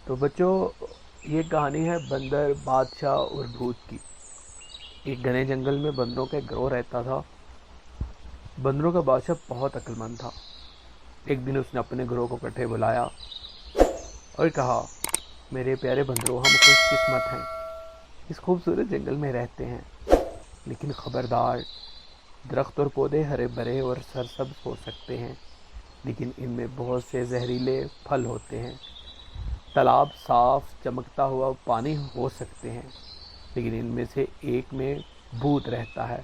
تو بچوں، یہ کہانی ہے بندر بادشاہ اور بھوت کی۔ ایک گھنے جنگل میں بندروں کا ایک گروہ رہتا تھا۔ بندروں کا بادشاہ بہت عقل مند تھا۔ ایک دن اس نے اپنے گروہ کو اکٹھے بلایا اور کہا، میرے پیارے بندروں، ہم خوش قسمت ہیں، اس خوبصورت جنگل میں رہتے ہیں، لیکن خبردار، درخت اور پودے ہرے بھرے اور سرسبز ہو سکتے ہیں، لیکن ان میں بہت سے زہریلے پھل ہوتے ہیں۔ تالاب صاف چمکتا ہوا پانی ہو سکتے ہیں، لیکن ان میں سے ایک میں بھوت رہتا ہے،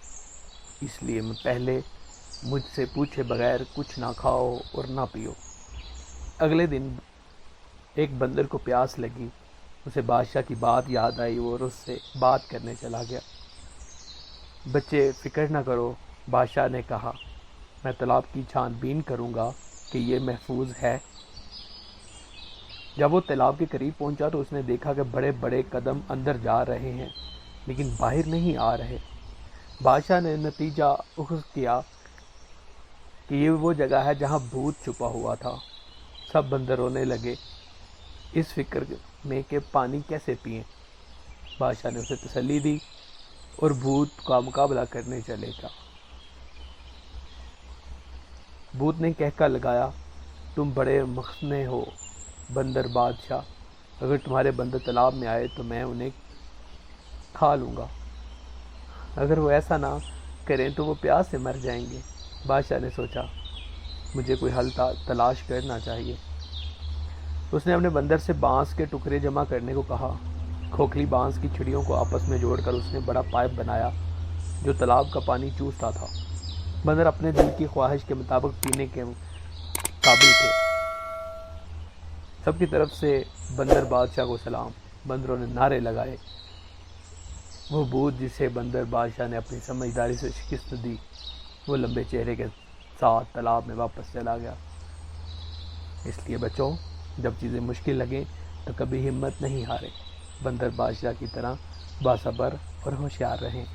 اس لیے میں پہلے مجھ سے پوچھے بغیر کچھ نہ کھاؤ اور نہ پیو۔ اگلے دن ایک بندر کو پیاس لگی، اسے بادشاہ کی بات یاد آئی اور اس سے بات کرنے چلا گیا۔ بچے، فکر نہ کرو، بادشاہ نے کہا، میں تالاب کی چھان بین کروں گا کہ یہ محفوظ ہے۔ جب وہ تالاب کے قریب پہنچا تو اس نے دیکھا کہ بڑے بڑے قدم اندر جا رہے ہیں لیکن باہر نہیں آ رہے۔ بادشاہ نے نتیجہ اخذ کیا کہ یہ وہ جگہ ہے جہاں بھوت چھپا ہوا تھا۔ سب بندر رونے لگے اس فکر میں کہ پانی کیسے پئیں۔ بادشاہ نے اسے تسلی دی اور بھوت کا مقابلہ کرنے چلے گا۔ بھوت نے کہکا لگایا، تم بڑے مخنے ہو بندر بادشاہ، اگر تمہارے بندر تالاب میں آئے تو میں انہیں کھا لوں گا، اگر وہ ایسا نہ کریں تو وہ پیاس سے مر جائیں گے۔ بادشاہ نے سوچا، مجھے کوئی حل تلاش کرنا چاہیے۔ اس نے اپنے بندر سے بانس کے ٹکڑے جمع کرنے کو کہا۔ کھوکھلی بانس کی چھڑیوں کو آپس میں جوڑ کر اس نے بڑا پائپ بنایا جو تالاب کا پانی چوستا تھا۔ بندر اپنے دل کی خواہش کے مطابق پینے کے قابل تھے۔ سب کی طرف سے بندر بادشاہ کو سلام۔ بندروں نے نعرے لگائے۔ وہ بھوت جسے بندر بادشاہ نے اپنی سمجھداری سے شکست دی، وہ لمبے چہرے کے ساتھ تالاب میں واپس چلا گیا۔ اس لیے بچوں، جب چیزیں مشکل لگیں تو کبھی ہمت نہیں ہارے، بندر بادشاہ کی طرح باصبر اور ہوشیار رہیں۔